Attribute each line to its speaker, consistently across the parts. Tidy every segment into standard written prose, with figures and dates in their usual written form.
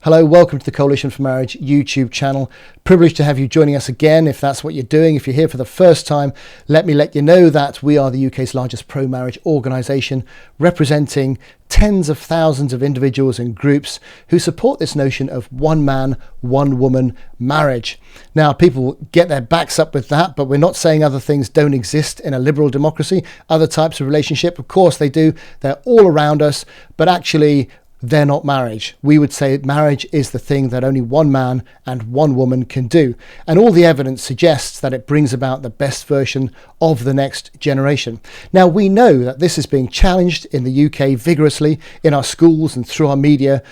Speaker 1: Hello, welcome to the Coalition for Marriage YouTube channel. Privileged to have you joining us again. If that's what you're doing, if you're here for the first time, let me let you know that we are the UK's largest pro-marriage organisation, representing tens of thousands of individuals and groups who support this notion of one man, one woman marriage. Now, people get their backs up with that, but we're not saying other things don't exist in a liberal democracy. Other types of relationship, of course they do. They're all around us, but actually they're not marriage. We would say marriage is the thing that only one man and one woman can do. And all the evidence suggests that it brings about the best version of the next generation. Now, we know that this is being challenged in the UK vigorously in our schools and through our media.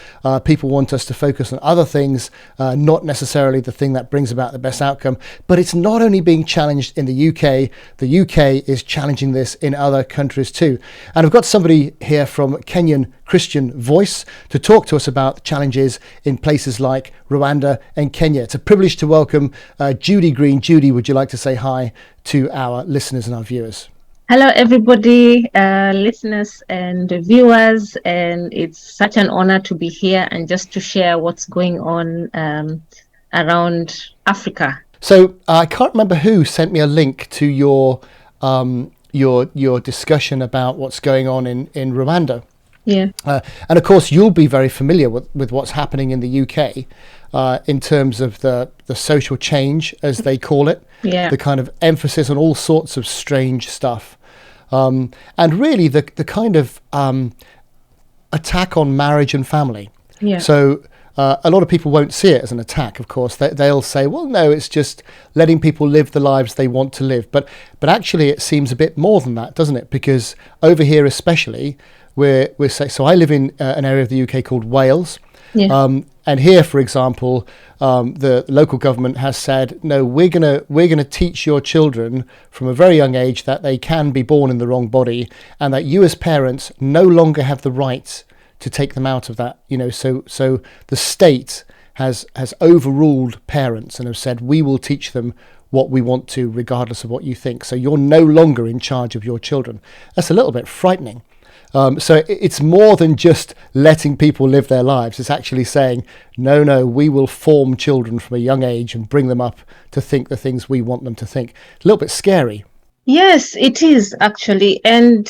Speaker 1: People want us to focus on other things, not necessarily the thing that brings about the best outcome. But it's not only being challenged in the UK is challenging this in other countries too. And I've got somebody here from Kenyan Christian Voice to talk to us about the challenges in places like Rwanda and Kenya. It's a privilege to welcome Judy Green. Judy, would you like to say hi to our listeners and our viewers?
Speaker 2: Hello, everybody, listeners and viewers, and it's such an honor to be here and just to share what's going on around Africa.
Speaker 1: So I can't remember who sent me a link to your discussion about what's going on in Rwanda.
Speaker 2: Yeah.
Speaker 1: And of course, you'll be very familiar with what's happening in the UK in terms of the social change, as they call it, the kind of emphasis on all sorts of strange stuff. And really the kind of attack on marriage and family. Yeah. So a lot of people won't see it as an attack, of course. They'll say, well, no, it's just letting people live the lives they want to live. But actually, it seems a bit more than that, doesn't it? Because over here especially, we're saying, so I live in an area of the UK called Wales. Yeah. And here, for example, the local government has said, no, we're gonna teach your children from a very young age that they can be born in the wrong body, and that you as parents no longer have the right to take them out of that. You know, so the state has overruled parents and have said, we will teach them what we want to, regardless of what you think. So you're no longer in charge of your children. That's a little bit frightening. So it's more than just letting people live their lives. It's actually saying, no, we will form children from a young age and bring them up to think the things we want them to think. A little bit scary.
Speaker 2: Yes, it is actually. And,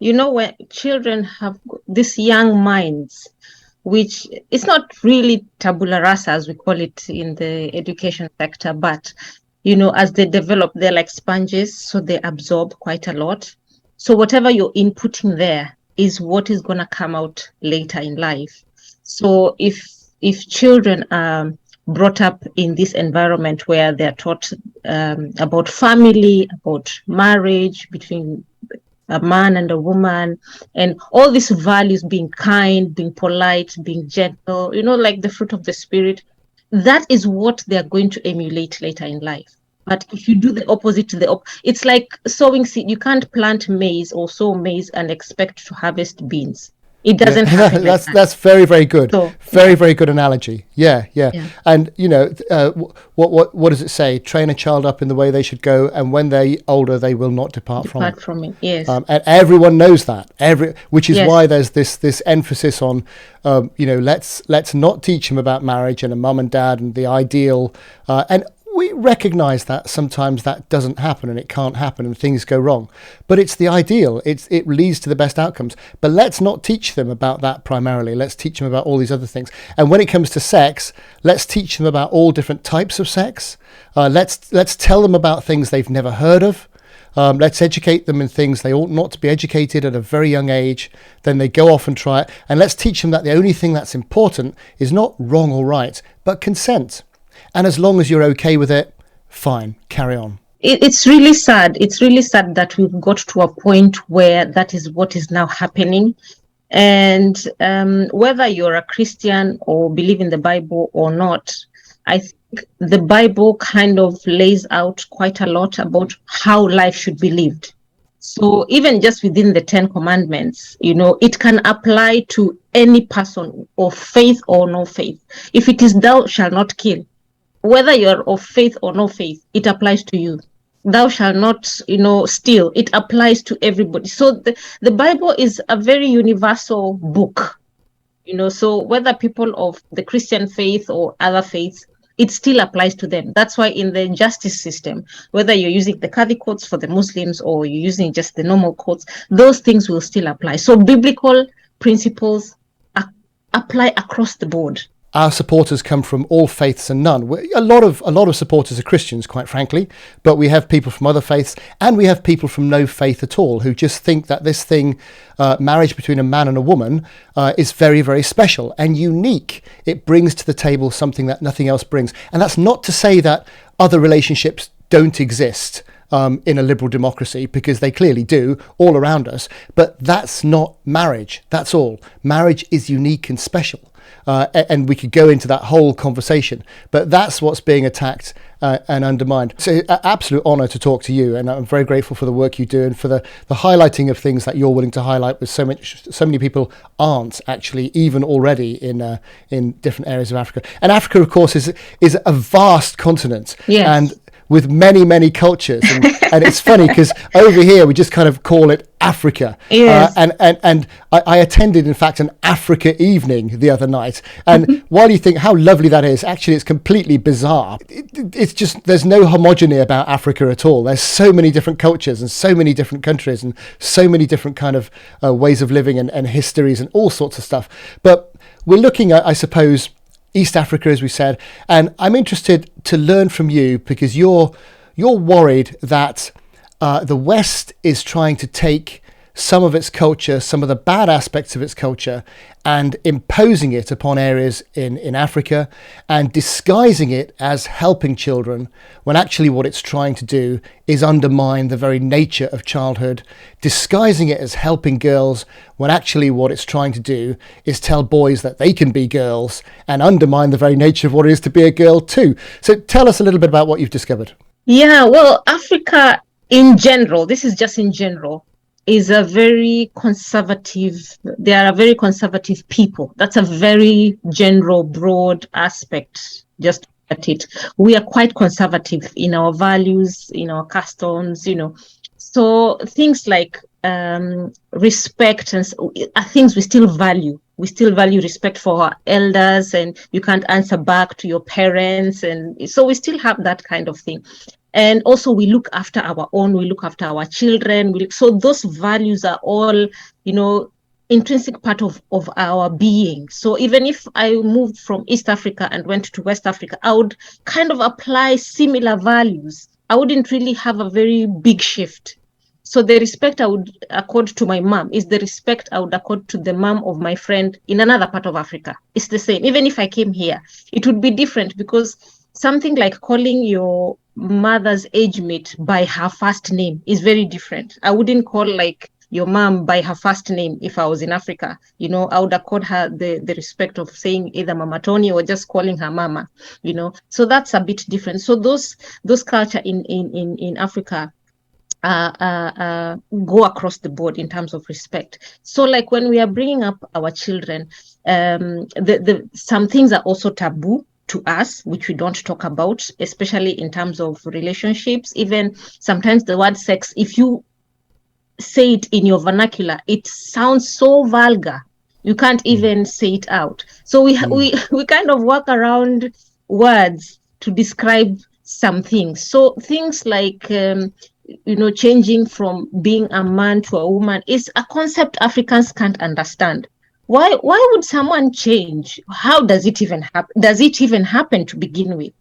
Speaker 2: when children have these young minds, which it's not really tabula rasa, as we call it in the education sector, but, as they develop, they're like sponges, so they absorb quite a lot. So whatever you're inputting there is what is going to come out later in life. So if children are brought up in this environment where they're taught about family, about marriage between a man and a woman, and all these values, being kind, being polite, being gentle, like the fruit of the spirit, that is what they're going to emulate later in life. But if you do the opposite to it's like sowing seed. You can't plant maize or sow maize and expect to harvest beans. It doesn't happen.
Speaker 1: That's very, very good. So, very good analogy. Yeah. And what does it say? Train a child up in the way they should go, and when they're older, they will not depart from it.
Speaker 2: Yes.
Speaker 1: And everyone knows that. Which is why there's this emphasis on, let's not teach them about marriage and a mum and dad and the ideal. And we recognize that sometimes that doesn't happen and it can't happen and things go wrong. But it's the ideal. It leads to the best outcomes. But let's not teach them about that primarily. Let's teach them about all these other things. And when it comes to sex, let's teach them about all different types of sex. Let's tell them about things they've never heard of. Let's educate them in things they ought not to be educated at a very young age. Then they go off and try it. And let's teach them that the only thing that's important is not wrong or right, but consent. And as long as you're okay with it, fine, carry on.
Speaker 2: It's really sad. It's really sad that we've got to a point where that is what is now happening. And whether you're a Christian or believe in the Bible or not, I think the Bible kind of lays out quite a lot about how life should be lived. So even just within the 10 Commandments, it can apply to any person of faith or no faith. If it is thou shalt not kill, whether you're of faith or no faith, it applies to you. Thou shalt not, steal. It applies to everybody. So the Bible is a very universal book. So whether people of the Christian faith or other faiths, it still applies to them. That's why in the justice system, whether you're using the Qadhi courts for the Muslims or you're using just the normal courts, those things will still apply. So biblical principles apply across the board.
Speaker 1: Our supporters come from all faiths and none. A lot of supporters are Christians, quite frankly, but we have people from other faiths, and we have people from no faith at all who just think that this thing, marriage between a man and a woman, is very, very special and unique. It brings to the table something that nothing else brings. And that's not to say that other relationships don't exist in a liberal democracy, because they clearly do all around us. But that's not marriage. That's all. Marriage is unique and special. And we could go into that whole conversation, but that's what's being attacked and undermined. So absolute honour to talk to you, and I'm very grateful for the work you do and for the highlighting of things that you're willing to highlight with so many people aren't actually even already in different areas of Africa. And Africa, of course, is a vast continent.
Speaker 2: Yes.
Speaker 1: And with many, many cultures. And it's funny because over here we just kind of call it Africa.
Speaker 2: Yes.
Speaker 1: And I attended, in fact, an Africa evening the other night. And while you think how lovely that is, actually it's completely bizarre. It's just, there's no homogeny about Africa at all. There's so many different cultures and so many different countries and so many different kind of ways of living and histories and all sorts of stuff. But we're looking at, I suppose, East Africa, as we said, and I'm interested to learn from you, because you're worried that the West is trying to take some of its culture, some of the bad aspects of its culture, and imposing it upon areas in Africa and disguising it as helping children, when actually what it's trying to do is undermine the very nature of childhood, disguising it as helping girls, when actually what it's trying to do is tell boys that they can be girls and undermine the very nature of what it is to be a girl too. So tell us a little bit about what you've discovered.
Speaker 2: Yeah, well, Africa in general, this is just in general, is a very conservative, they are a very conservative people. That's a very general, broad aspect, just at it. We are quite conservative in our values, in our customs, So things like respect and are things we still value. We still value respect for our elders, and you can't answer back to your parents. And so we still have that kind of thing. And also we look after our own, we look after our children. So those values are all, intrinsic part of our being. So even if I moved from East Africa and went to West Africa, I would kind of apply similar values. I wouldn't really have a very big shift. So the respect I would accord to my mom is the respect I would accord to the mom of my friend in another part of Africa. It's the same. Even if I came here, it would be different, because something like calling your mother's age mate by her first name is very different. I wouldn't call like your mom by her first name if I was in Africa. I would accord her the respect of saying either Mama Tony or just calling her Mama, So that's a bit different. So those culture in Africa go across the board in terms of respect. So like when we are bringing up our children, some things are also taboo to us, which we don't talk about, especially in terms of relationships. Even sometimes the word sex, if you say it in your vernacular, it sounds so vulgar. You can't even say it out. So we kind of work around words to describe some things. So things like changing from being a man to a woman is a concept Africans can't understand. Why would someone change? How does it even happen? Does it even happen to begin with?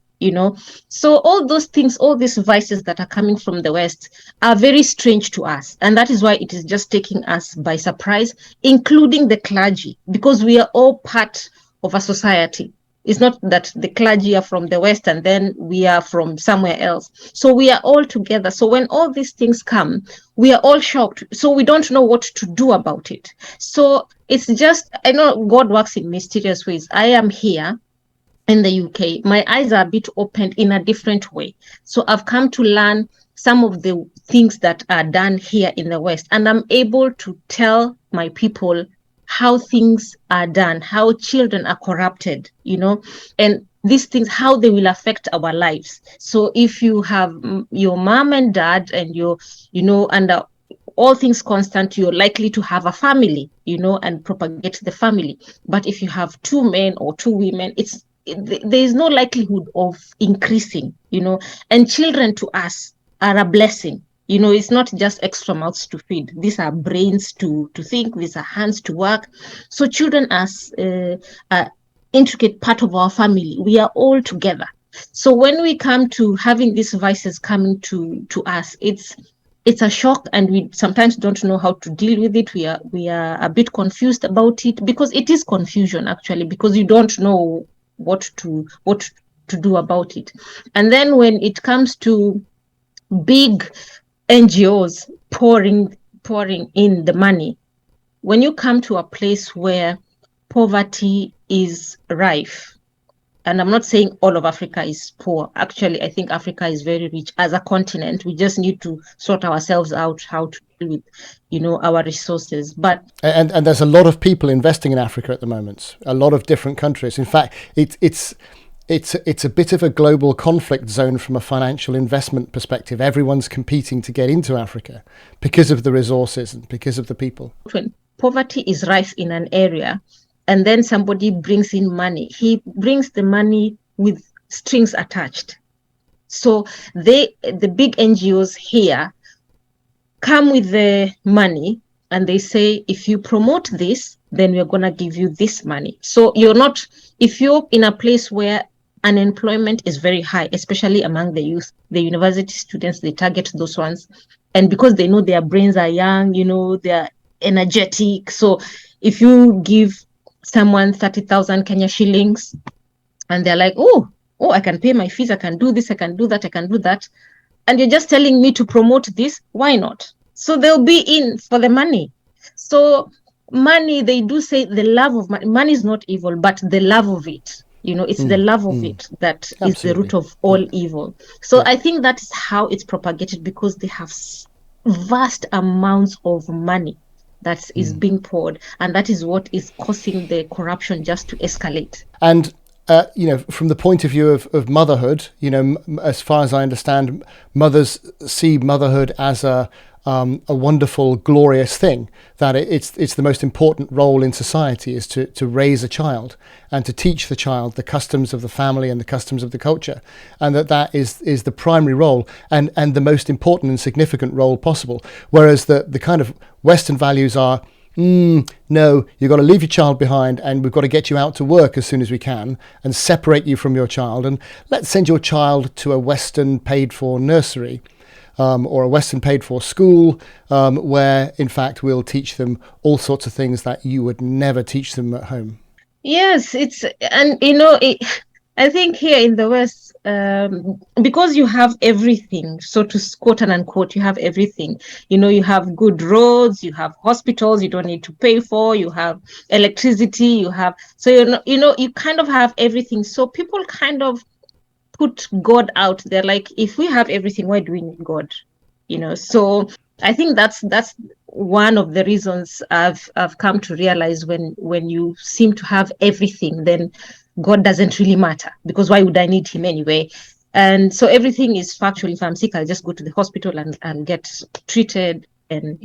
Speaker 2: So all those things, all these vices that are coming from the West are very strange to us. And that is why it is just taking us by surprise, including the clergy, because we are all part of a society. It's not that the clergy are from the West and then we are from somewhere else. So we are all together. So when all these things come, we are all shocked. So we don't know what to do about it. So it's just, I know God works in mysterious ways. I am here in the UK. My eyes are a bit opened in a different way. So I've come to learn some of the things that are done here in the West. And I'm able to tell my people how things are done, how children are corrupted, and these things, how they will affect our lives. So if you have your mom and dad and and all things constant, you're likely to have a family, and propagate the family. But if you have 2 men or 2 women, there is no likelihood of increasing, and children to us are a blessing. It's not just extra mouths to feed. These are brains to think. These are hands to work. So children as an intricate part of our family. We are all together. So when we come to having these vices coming to us, it's a shock, and we sometimes don't know how to deal with it. We are a bit confused about it, because it is confusion actually, because you don't know what to do about it. And then when it comes to big NGOs pouring in the money, when you come to a place where poverty is rife, and I'm not saying all of Africa is poor. Actually, I think Africa is very rich as a continent. We just need to sort ourselves out how to deal with, our resources. But
Speaker 1: and there's a lot of people investing in Africa at the moment. A lot of different countries. In fact, it's a bit of a global conflict zone from a financial investment perspective. Everyone's competing to get into Africa because of the resources and because of the people.
Speaker 2: When poverty is rife in an area, and then somebody brings in money, he brings the money with strings attached. So the big NGOs here come with the money, and they say, if you promote this, then we're going to give you this money. So if you're in a place where unemployment is very high, especially among the youth, the university students, they target those ones. And because they know their brains are young, they're energetic. So if you give someone 30,000 Kenya shillings, and they're like, oh, I can pay my fees, I can do this, I can do that, I can do that. And you're just telling me to promote this, why not? So they'll be in for the money. So money, they do say the love of money. Money is not evil, but the love of it. It's the love of it that Absolutely. Is the root of all evil. So I think that is how it's propagated, because they have vast amounts of money that is being poured, and that is what is causing the corruption just to escalate.
Speaker 1: And from the point of view of motherhood, as far as I understand, mothers see motherhood as a wonderful, glorious thing, that it's the most important role in society is to raise a child and to teach the child the customs of the family and the customs of the culture, and that is the primary role and the most important and significant role possible. Whereas the kind of Western values are, no, you've got to leave your child behind, and we've got to get you out to work as soon as we can and separate you from your child, and let's send your child to a Western paid for nursery. Or a Western paid for school, where in fact we'll teach them all sorts of things that you would never teach them at home.
Speaker 2: Yes, I think here in the West, because you have everything, so to quote and unquote, you have everything. You have good roads, you have hospitals you don't need to pay for, you have electricity, so you kind of have everything. So people kind of put God out there, like, if we have everything, why do we need God? So I think that's one of the reasons I've come to realize, when you seem to have everything, then God doesn't really matter, because why would I need him anyway? And so everything is factual. If I'm sick, I'll just go to the hospital and get treated. And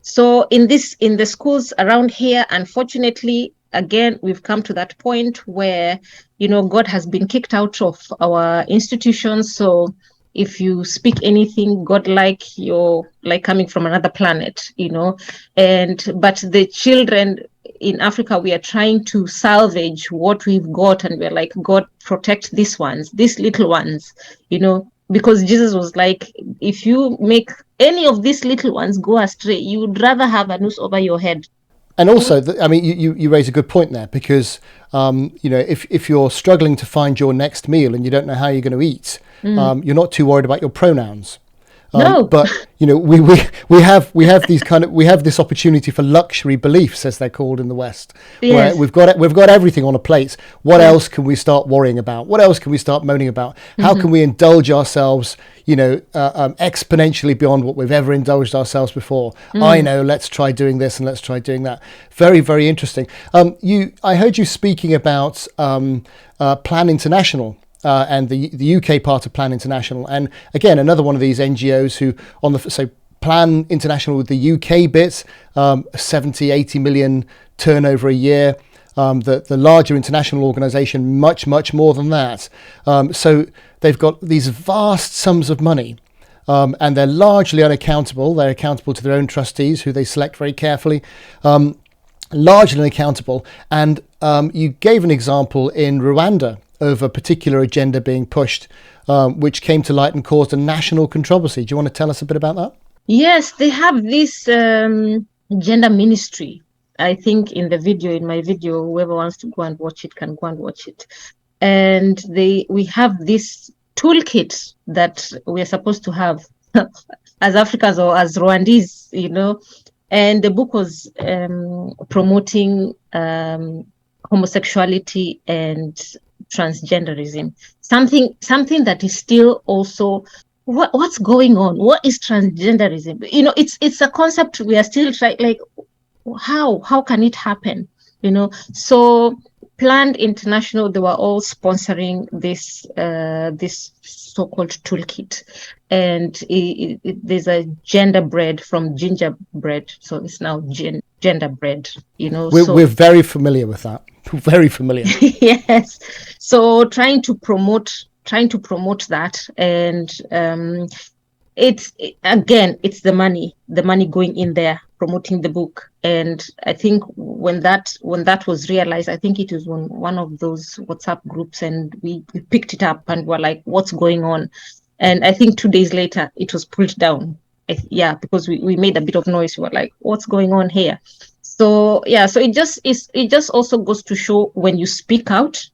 Speaker 2: so in the schools around here, unfortunately, again, we've come to that point where, God has been kicked out of our institutions. So if you speak anything God-like, you're like coming from another planet, but the children in Africa, we are trying to salvage what we've got, and we're like, God, protect these little ones, because Jesus was like, if you make any of these little ones go astray, you would rather have a noose over your head.
Speaker 1: And also, you raise a good point there, because, if you're struggling to find your next meal and you don't know how you're going to eat, you're not too worried about your pronouns.
Speaker 2: No.
Speaker 1: But we have this opportunity for luxury beliefs, as they're called in the West,
Speaker 2: yes.
Speaker 1: where we've got everything on a plate. What else can we start worrying about? What else can we start moaning about? How can we indulge ourselves, exponentially beyond what we've ever indulged ourselves before? I know. Let's try doing this and let's try doing that. Very, very interesting. I heard you speaking about Plan International. And the UK part of Plan International, and again another one of these NGOs who, Plan International with the UK bit, 70, 80 million turnover a year. The larger international organisation, much more than that. So they've got these vast sums of money, and they're largely unaccountable. They're accountable to their own trustees, who they select very carefully. Largely unaccountable. And you gave an example in Rwanda of a particular agenda being pushed, which came to light and caused a national controversy. Do you want to tell us a bit about that?
Speaker 2: Yes, they have this gender ministry. I think in my video, whoever wants to go and watch it can go and watch it. And we have this toolkit that we're supposed to have as Africans or as Rwandese, and the book was promoting homosexuality and transgenderism, something that is still also what's going on. What is transgenderism? It's a concept we are still trying, like, how can it happen? So Planned International, they were all sponsoring this so-called toolkit, and there's a gender bread from gingerbread, so it's now gender bread.
Speaker 1: We're very familiar with that. Very familiar.
Speaker 2: Yes. So trying to promote that, and it's the money going in there promoting the book. And I think when that was realized, I think it was on one of those WhatsApp groups, and we picked it up and were like, what's going on? And I think 2 days later it was pulled down. Because we made a bit of noise. We were like, what's going on here? So it just also goes to show, when you speak out,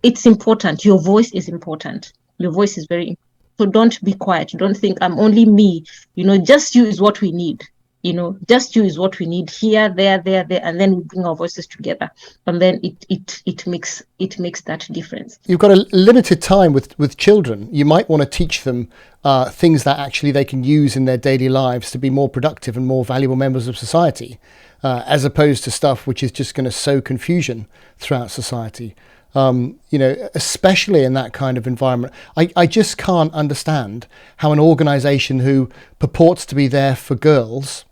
Speaker 2: it's important. Your voice is important. Your voice is very important. So don't be quiet. Don't think I'm only me. Just you is what we need. Just you is what we need here, there, and then we bring our voices together, and then it makes that difference.
Speaker 1: You've got a limited time with children. You might want to teach them things that actually they can use in their daily lives to be more productive and more valuable members of society, as opposed to stuff which is just going to sow confusion throughout society. Especially in that kind of environment. I just can't understand how an organisation who purports to be there for girls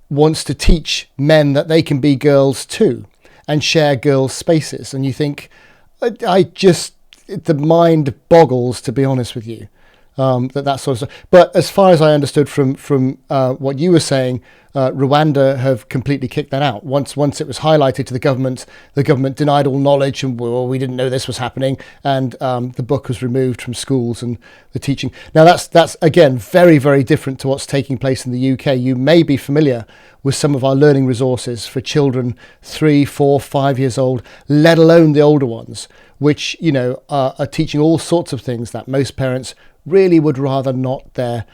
Speaker 1: wants to teach men that they can be girls too and share girls' spaces. And you think, the mind boggles, to be honest with you, that sort of stuff. But as far as I understood from what you were saying, Rwanda have completely kicked that out. Once it was highlighted to the government denied all knowledge, and we didn't know this was happening, and the book was removed from schools and the teaching. Now that's again very, very different to what's taking place in the UK. You may be familiar with some of our learning resources for children 3, 4, 5 years old, let alone the older ones, which are teaching all sorts of things that most parents really would rather not their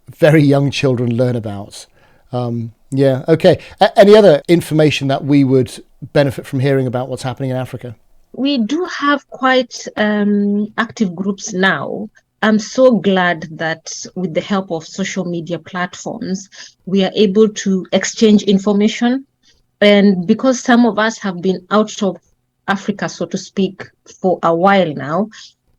Speaker 1: very young children learn about. Okay. Any other information that we would benefit from hearing about what's happening in Africa?
Speaker 2: We do have quite active groups now. I'm so glad that with the help of social media platforms, we are able to exchange information. And because some of us have been out of Africa, so to speak, for a while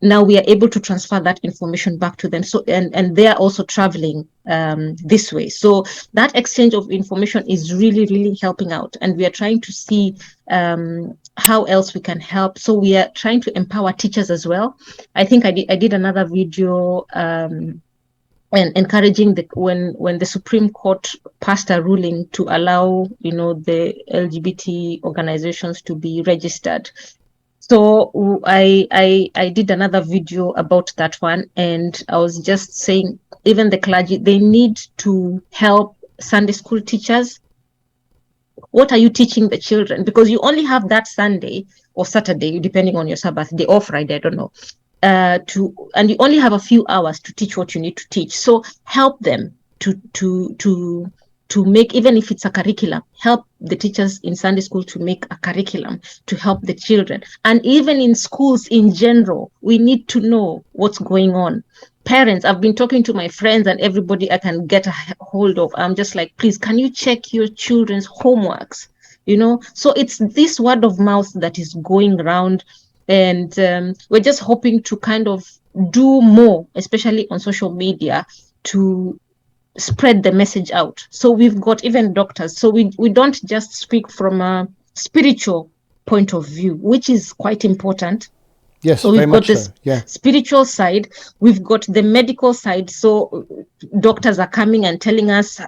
Speaker 2: now we are able to transfer that information back to them. So and they are also traveling this way. So that exchange of information is really, really helping out. And we are trying to see how else we can help. So we are trying to empower teachers as well. I think I did another video and encouraging when the Supreme Court passed a ruling to allow the LGBT organizations to be registered. So I did another video about that one, and I was just saying, even the clergy, they need to help Sunday school teachers. What are you teaching the children? Because you only have that Sunday or Saturday, depending on your Sabbath day or Friday, I don't know, and you only have a few hours to teach what you need to teach. So help them to make, even if it's a curriculum, help the teachers in Sunday school to make a curriculum to help the children. And even in schools in general, we need to know what's going on. Parents, I've been talking to my friends and everybody I can get a hold of. I'm just like, please, can you check your children's homeworks? So it's this word of mouth that is going around, and we're just hoping to kind of do more, especially on social media, to spread the message out. So we've got even doctors. So we don't just speak from a spiritual point of view, which is quite important.
Speaker 1: Yes,
Speaker 2: so we've got this spiritual side, we've got the medical side. So doctors are coming and telling us,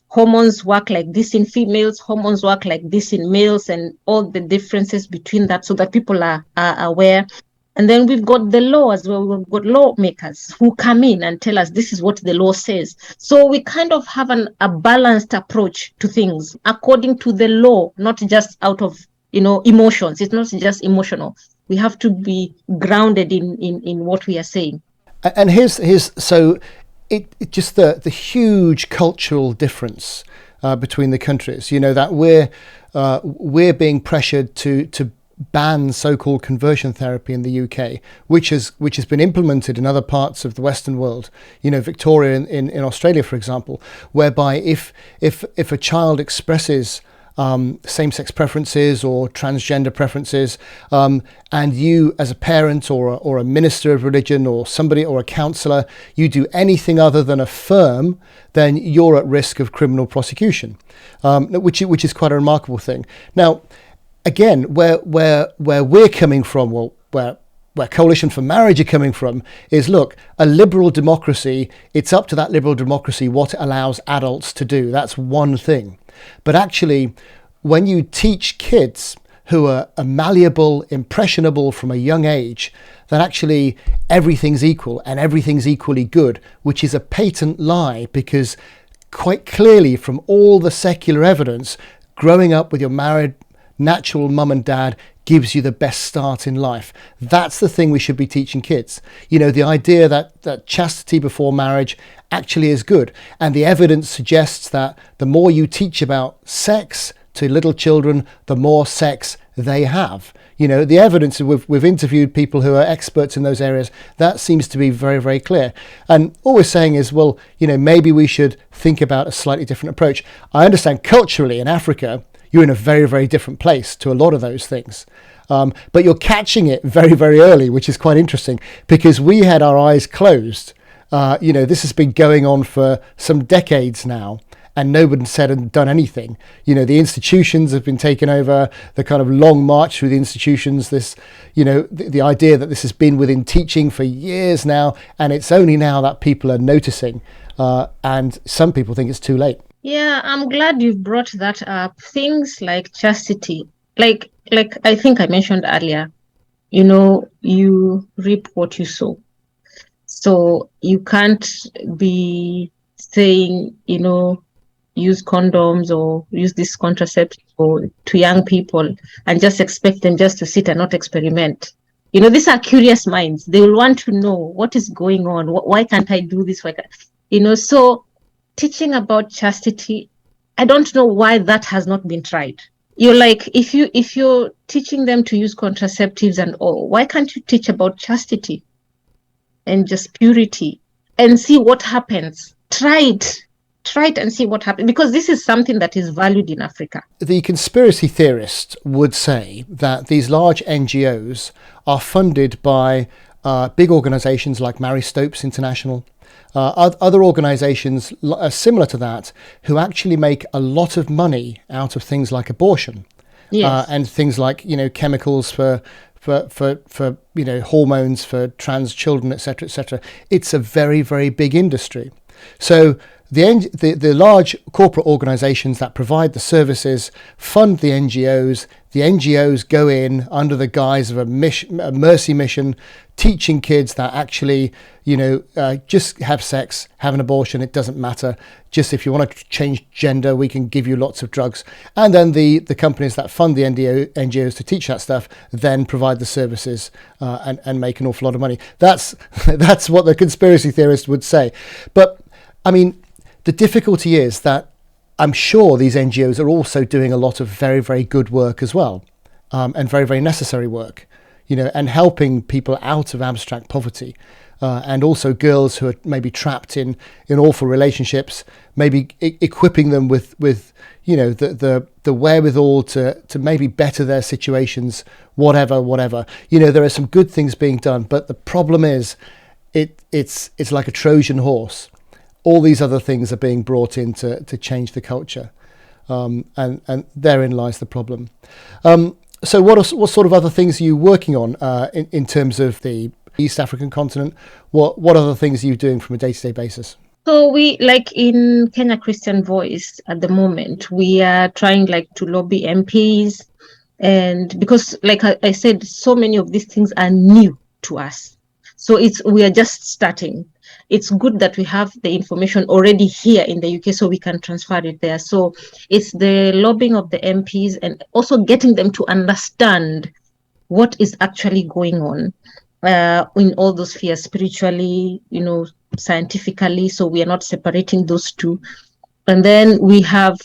Speaker 2: hormones work like this in females, hormones work like this in males, and all the differences between that, so that people are aware. And then we've got the law as well. We've got lawmakers who come in and tell us this is what the law says. So we kind of have a balanced approach to things according to the law, not just out of emotions. It's not just emotional. We have to be grounded in what we are saying.
Speaker 1: And here's so it just the huge cultural difference between the countries. That we're being pressured to ban so-called conversion therapy in the UK, which has been implemented in other parts of the Western world. Victoria in Australia, for example, whereby if a child expresses same-sex preferences or transgender preferences, and you as a parent or a minister of religion or somebody or a counsellor, you do anything other than affirm, then you're at risk of criminal prosecution, which is quite a remarkable thing. Now, again, where we're coming from, well, where Coalition for Marriage are coming from is, look, a liberal democracy, it's up to that liberal democracy what it allows adults to do. That's one thing. But actually, when you teach kids who are malleable, impressionable from a young age, that actually everything's equal and everything's equally good, which is a patent lie, because quite clearly from all the secular evidence, growing up with your married natural mum and dad gives you the best start in life. That's the thing we should be teaching kids. The idea that chastity before marriage actually is good. And the evidence suggests that the more you teach about sex to little children, the more sex they have. The evidence, we've interviewed people who are experts in those areas, that seems to be very, very clear. And all we're saying is, well, maybe we should think about a slightly different approach. I understand culturally in Africa, you're in a very, very different place to a lot of those things. But you're catching it very, very early, which is quite interesting, because we had our eyes closed. This has been going on for some decades now, and nobody said and done anything. The institutions have been taken over, the kind of long march through the institutions, this, the idea that this has been within teaching for years now, and it's only now that people are noticing, and some people think it's too late.
Speaker 2: Yeah, I'm glad you've brought that up. Things like chastity, like I think I mentioned earlier, you reap what you sow. So you can't be saying, use condoms or use this contraceptive to young people and just expect them just to sit and not experiment. These are curious minds. They will want to know what is going on. Why can't I do this? So teaching about chastity, I don't know why that has not been tried. You're like, if you're teaching them to use contraceptives and all, why can't you teach about chastity and just purity and see what happens? Try it and see what happens, because this is something that is valued in Africa.
Speaker 1: The conspiracy theorist would say that these large NGOs are funded by big organizations like Marie Stopes International, other organizations similar to that, who actually make a lot of money out of things like abortion. Yes. And things like chemicals for hormones for trans children, etc., etc. It's a very, very big industry. So the large corporate organizations that provide the services fund the NGOs. The NGOs go in under the guise of a mercy mission, teaching kids that actually, just have sex, have an abortion, it doesn't matter. Just if you want to change gender, we can give you lots of drugs. And then the companies that fund the NGOs to teach that stuff then provide the services and make an awful lot of money. That's what the conspiracy theorist would say. But I mean, the difficulty is that I'm sure these NGOs are also doing a lot of very, very good work as well, and very, very necessary work, and helping people out of abstract poverty, and also girls who are maybe trapped in awful relationships, maybe equipping them with the wherewithal to maybe better their situations, whatever. There are some good things being done, but the problem is it's like a Trojan horse. all these other things are being brought in to change the culture. And therein lies the problem. So what sort of other things are you working on in terms of the East African continent? What other things are you doing from a day-to-day basis?
Speaker 2: So we, like in Kenya Christian Voice at the moment, we are trying like to lobby MPs, and because like I said, so many of these things are new to us. So we are just starting. It's good that we have the information already here in the UK so we can transfer it there. So it's the lobbying of the MPs and also getting them to understand what is actually going on in all those spheres, spiritually, scientifically. So we are not separating those two. And then we have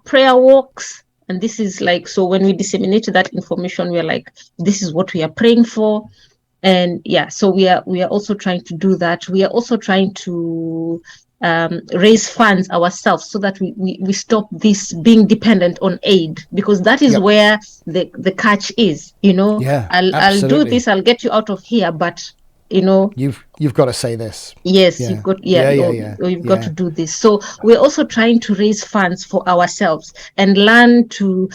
Speaker 2: prayer walks. And this is like, so when we disseminate that information, we're like, this is what we are praying for. And yeah, so we are also trying to do that. We are also trying to raise funds ourselves so that we stop this being dependent on aid, because that is where the catch is.
Speaker 1: Yeah,
Speaker 2: I'll do this, I'll get you out of here, but
Speaker 1: you've got to say this.
Speaker 2: Yes, you've got you've got to do this. So we're also trying to raise funds for ourselves and learn to,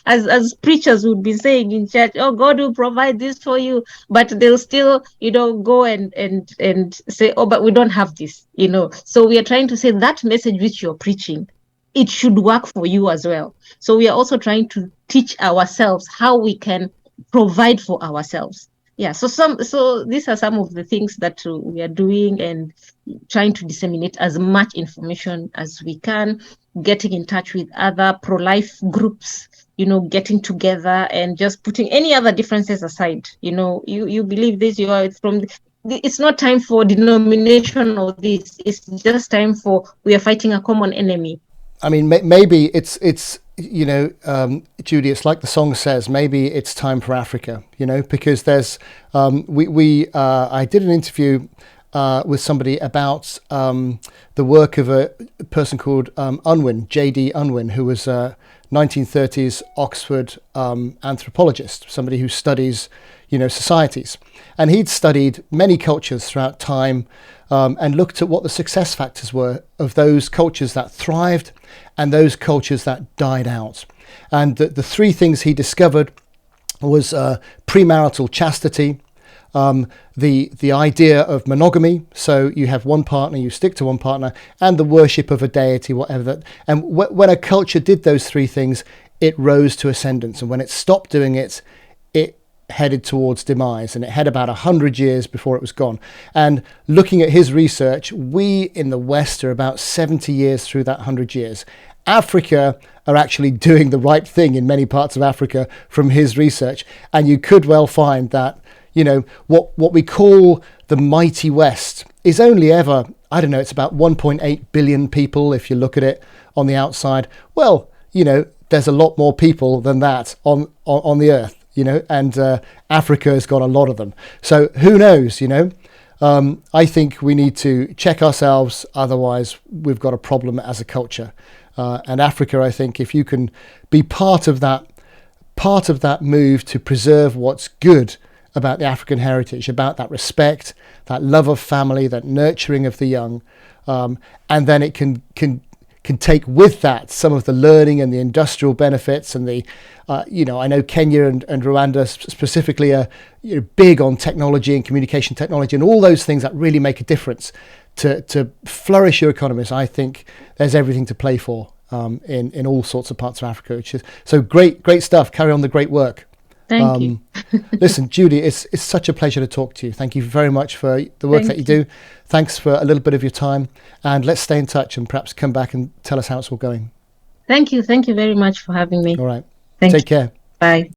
Speaker 2: as preachers would be saying in church, oh, God will provide this for you, but they'll still go and say, oh, but we don't have this. So we are trying to say that message which you're preaching, it should work for you as well. So we are also trying to teach ourselves how we can provide for ourselves. Yeah, so these are some of the things that we are doing, and trying to disseminate as much information as we can, getting in touch with other pro-life groups, getting together and just putting any other differences aside. You believe this, you are from. It's not time for denomination or this. It's just time for, we are fighting a common enemy.
Speaker 1: I mean, maybe it's Judy, it's like the song says, maybe it's time for Africa, because there's, I did an interview with somebody about the work of a person called Unwin, J.D. Unwin, who was a 1930s Oxford anthropologist, somebody who studies, societies. And he'd studied many cultures throughout time and looked at what the success factors were of those cultures that thrived and those cultures that died out. And the three things he discovered was premarital chastity, the idea of monogamy, so you have one partner, you stick to one partner, and the worship of a deity, whatever that. And when a culture did those three things, it rose to ascendance. And when it stopped doing it, it headed towards demise, and it had about 100 years before it was gone. And looking at his research, we in the West are about 70 years through that 100 years. Africa are actually doing the right thing in many parts of Africa from his research. And you could well find that, what we call the mighty West is only ever, I don't know, it's about 1.8 billion people if you look at it on the outside. Well, there's a lot more people than that on the earth, and Africa has got a lot of them. So who knows, I think we need to check ourselves. Otherwise, we've got a problem as a culture. And Africa, I think, if you can be part of that move to preserve what's good about the African heritage, about that respect, that love of family, that nurturing of the young, and then it can take with that some of the learning and the industrial benefits and the, I know Kenya and Rwanda specifically are big on technology and communication technology and all those things that really make a difference to flourish your economies. I think there's everything to play for in all sorts of parts of Africa, which is so great stuff. Carry on the great work.
Speaker 2: Thank you.
Speaker 1: Listen, Judy, it's such a pleasure to talk to you. Thank you very much for the work that you do. Thanks for a little bit of your time, and let's stay in touch and perhaps come back and tell us how it's all going.
Speaker 2: Thank you. Thank you very much for having me.
Speaker 1: All right.
Speaker 2: Take
Speaker 1: care.
Speaker 2: Bye.